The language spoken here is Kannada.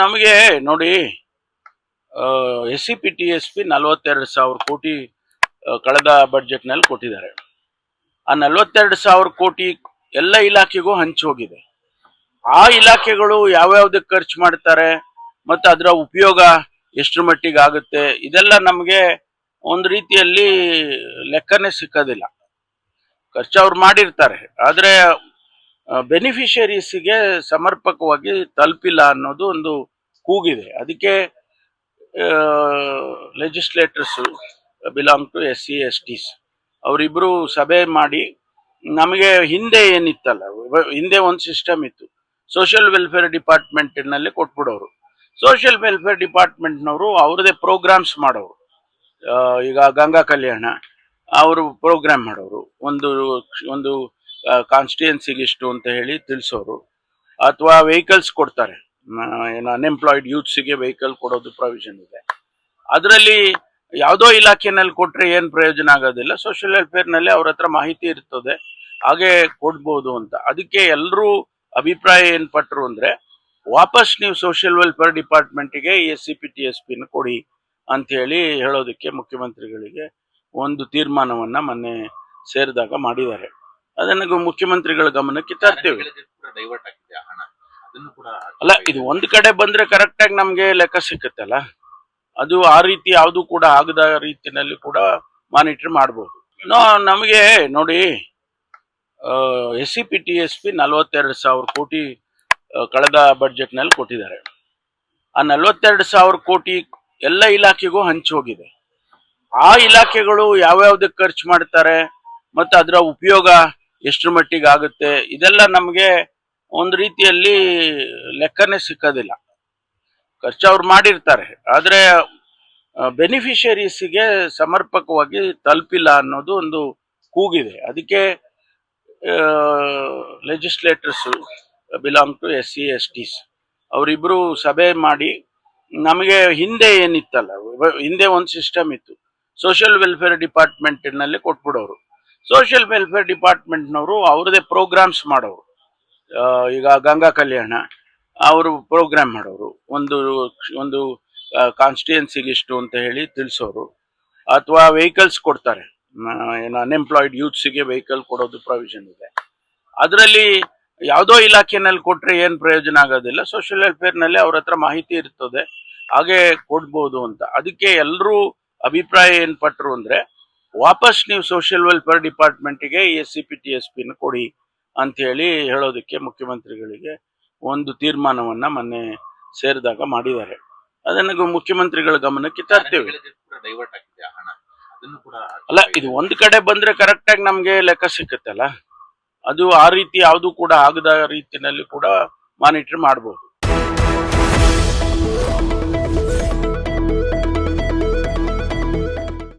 ನಮಗೆ ನೋಡಿ, SCPTSP 42,000 ಕೋಟಿ ಕಳೆದ ಬಜೆಟ್ ನಲ್ಲಿ ಕೊಟ್ಟಿದ್ದಾರೆ. ಆ 42,000 ಕೋಟಿ ಎಲ್ಲ ಇಲಾಖೆಗೂ ಹಂಚಿ ಹೋಗಿದೆ. ಆ ಇಲಾಖೆಗಳು ಯಾವ್ಯಾವ್ದಕ್ಕೆ ಖರ್ಚು ಮಾಡ್ತಾರೆ ಮತ್ತು ಅದರ ಉಪಯೋಗ ಎಷ್ಟರ ಮಟ್ಟಿಗೆ ಆಗುತ್ತೆ, ಇದೆಲ್ಲ ನಮಗೆ ಒಂದು ರೀತಿಯಲ್ಲಿ ಲೆಕ್ಕನೇ ಸಿಕ್ಕೋದಿಲ್ಲ. ಖರ್ಚು ಅವ್ರು ಮಾಡಿರ್ತಾರೆ, ಆದರೆ ಬೆನಿಫಿಷರೀಸ್ಗೆ ಸಮರ್ಪಕವಾಗಿ ತಲುಪಿಲ್ಲ ಅನ್ನೋದು ಒಂದು ಕೂಗಿದೆ. ಅದಕ್ಕೆ ಲೆಜಿಸ್ಲೇಟರ್ಸ್ ಬಿಲಾಂಗ್ ಟು SC/STs ಅವರಿಬ್ರು ಸಭೆ ಮಾಡಿ, ನಮಗೆ ಹಿಂದೆ ಏನಿತ್ತಲ್ಲ, ಹಿಂದೆ ಒಂದು ಸಿಸ್ಟಮ್ ಇತ್ತು, ಸೋಷಿಯಲ್ ವೆಲ್ಫೇರ್ ಡಿಪಾರ್ಟ್ಮೆಂಟ್ನಲ್ಲಿ ಕೊಟ್ಬಿಡೋರು. ಸೋಷಿಯಲ್ ವೆಲ್ಫೇರ್ ಡಿಪಾರ್ಟ್ಮೆಂಟ್ನವರು ಅವ್ರದೇ ಪ್ರೋಗ್ರಾಮ್ಸ್ ಮಾಡೋರು. ಈಗ ಗಂಗಾ ಕಲ್ಯಾಣ ಅವರು ಪ್ರೋಗ್ರಾಮ್ ಮಾಡೋರು, ಒಂದು ಒಂದು ಕಾನ್ಸ್ಟಿಟ್ಯೂನ್ಸಿಗೆ ಇಷ್ಟು ಅಂತ ಹೇಳಿ ತಿಳಿಸೋರು. ಅಥವಾ ವೆಹಿಕಲ್ಸ್ ಕೊಡ್ತಾರೆ, ಏನು ಅನ್ಎಂಪ್ಲಾಯ್ಡ್ ಯೂತ್ಸಿಗೆ ವೆಹಿಕಲ್ ಕೊಡೋದು ಪ್ರೊವಿಷನ್ ಇದೆ. ಅದರಲ್ಲಿ ಯಾವುದೋ ಇಲಾಖೆನಲ್ಲಿ ಕೊಟ್ಟರೆ ಏನು ಪ್ರಯೋಜನ ಆಗೋದಿಲ್ಲ, ಸೋಷಿಯಲ್ ವೆಲ್ಫೇರ್ನಲ್ಲಿ ಅವ್ರ ಹತ್ರ ಮಾಹಿತಿ ಇರ್ತದೆ, ಹಾಗೆ ಕೊಡ್ಬೋದು ಅಂತ. ಅದಕ್ಕೆ ಎಲ್ಲರೂ ಅಭಿಪ್ರಾಯ ಏನು ಪಟ್ಟರು ಅಂದರೆ, ವಾಪಸ್ ನೀವು ಸೋಷಿಯಲ್ ವೆಲ್ಫೇರ್ ಡಿಪಾರ್ಟ್ಮೆಂಟಿಗೆ SCPTSPನ ಕೊಡಿ ಅಂಥೇಳಿ ಹೇಳೋದಕ್ಕೆ ಮುಖ್ಯಮಂತ್ರಿಗಳಿಗೆ ಒಂದು ತೀರ್ಮಾನವನ್ನು ಮೊನ್ನೆ ಸೇರಿದಾಗ ಮಾಡಿದ್ದಾರೆ. ಅದನ್ನು ಮುಖ್ಯಮಂತ್ರಿಗಳ ಗಮನಕ್ಕೆ ತರ್ತೇವೆ. ಅಲ್ಲ, ಇದು ಒಂದು ಕಡೆ ಬಂದರೆ ಕರೆಕ್ಟಾಗಿ ನಮಗೆ ಲೆಕ್ಕ ಸಿಕ್ಕತ್ತಲ್ಲ, ಅದು ಆ ರೀತಿ ಯಾವುದು ಕೂಡ ಆಗದ ರೀತಿಯಲ್ಲಿ ಕೂಡ ಮಾನಿಟರ್ ಮಾಡ್ಬೋದು. ನಮಗೆ ನೋಡಿ, SCPTSP 42,000 ಕೋಟಿ ಕಳೆದ ಬಜೆಟ್ ನಲ್ಲಿ ಕೊಟ್ಟಿದ್ದಾರೆ. ಆ 42,000 ಕೋಟಿ ಎಲ್ಲ ಇಲಾಖೆಗೂ ಹಂಚಿ ಹೋಗಿದೆ. ಆ ಇಲಾಖೆಗಳು ಯಾವ್ಯಾವ್ದಕ್ಕೆ ಖರ್ಚು ಮಾಡ್ತಾರೆ ಮತ್ತು ಅದರ ಉಪಯೋಗ ಎಷ್ಟರ ಮಟ್ಟಿಗೆ ಆಗುತ್ತೆ, ಇದೆಲ್ಲ ನಮಗೆ ಒಂದು ರೀತಿಯಲ್ಲಿ ಲೆಕ್ಕನೇ ಸಿಕ್ಕೋದಿಲ್ಲ. ಖರ್ಚು ಅವ್ರು ಮಾಡಿರ್ತಾರೆ, ಆದರೆ ಬೆನಿಫಿಷರೀಸ್ಗೆ ಸಮರ್ಪಕವಾಗಿ ತಲುಪಿಲ್ಲ ಅನ್ನೋದು ಒಂದು ಕೂಗಿದೆ. ಅದಕ್ಕೆ ಲೆಜಿಸ್ಲೇಟರ್ಸ್ ಬಿಲಾಂಗ್ ಟು SC/STs ಅವರಿಬ್ರು ಸಭೆ ಮಾಡಿ, ನಮಗೆ ಹಿಂದೆ ಏನಿತ್ತಲ್ಲ, ಹಿಂದೆ ಒಂದು ಸಿಸ್ಟಮ್ ಇತ್ತು, ಸೋಷಿಯಲ್ ವೆಲ್ಫೇರ್ ಡಿಪಾರ್ಟ್ಮೆಂಟ್ನಲ್ಲಿ ಕೊಟ್ಬಿಡೋರು. ಸೋಷಿಯಲ್ ವೆಲ್ಫೇರ್ ಡಿಪಾರ್ಟ್ಮೆಂಟ್ನವರು ಅವ್ರದೇ ಪ್ರೋಗ್ರಾಮ್ಸ್ ಮಾಡೋರು. ಈಗ ಗಂಗಾ ಕಲ್ಯಾಣ ಅವರು ಪ್ರೋಗ್ರಾಮ್ ಮಾಡೋರು, ಒಂದು ಕಾನ್ಸ್ಟಿಟ್ಯೂನ್ಸಿಗೆ ಇಷ್ಟು ಅಂತ ಹೇಳಿ ತಿಳಿಸೋರು. ಅಥವಾ ವೆಹಿಕಲ್ಸ್ ಕೊಡ್ತಾರೆ, ಏನು ಅನ್ಎಂಪ್ಲಾಯ್ಡ್ ಯೂತ್ಸಿಗೆ ವೆಹಿಕಲ್ ಕೊಡೋದು ಪ್ರೊವಿಷನ್ ಇದೆ. ಅದರಲ್ಲಿ ಯಾವುದೋ ಇಲಾಖೆನಲ್ಲಿ ಕೊಟ್ಟರೆ ಏನು ಪ್ರಯೋಜನ ಆಗೋದಿಲ್ಲ, ಸೋಷಿಯಲ್ ವೆಲ್ಫೇರ್ನಲ್ಲಿ ಅವ್ರ ಹತ್ರ ಮಾಹಿತಿ ಇರ್ತದೆ, ಹಾಗೆ ಕೊಡ್ಬೋದು ಅಂತ. ಅದಕ್ಕೆ ಎಲ್ಲರೂ ಅಭಿಪ್ರಾಯ ಏನು ಪಟ್ಟರು ಅಂದರೆ, ವಾಪಸ್ ನೀವು ಸೋಷಿಯಲ್ ವೆಲ್ಫೇರ್ ಡಿಪಾರ್ಟ್ಮೆಂಟಿಗೆ SCPTSPನ ಕೊಡಿ ಅಂಥೇಳಿ ಹೇಳೋದಕ್ಕೆ ಮುಖ್ಯಮಂತ್ರಿಗಳಿಗೆ ಒಂದು ತೀರ್ಮಾನವನ್ನು ಮೊನ್ನೆ ಸೇರಿದಾಗ ಮಾಡಿದ್ದಾರೆ. ಅದನ್ನು ಮುಖ್ಯಮಂತ್ರಿಗಳ ಗಮನಕ್ಕೆ ತರ್ತೇವೆ. ಅಲ್ಲ, ಇದು ಒಂದು ಕಡೆ ಬಂದರೆ ಕರೆಕ್ಟಾಗಿ ನಮಗೆ ಲೆಕ್ಕ ಸಿಕ್ಕತ್ತಲ್ಲ, ಅದು ಆ ರೀತಿ ಯಾವುದು ಕೂಡ ಆಗದ ರೀತಿಯಲ್ಲಿ ಕೂಡ ಮಾನಿಟರ್ ಮಾಡ್ಬೋದು.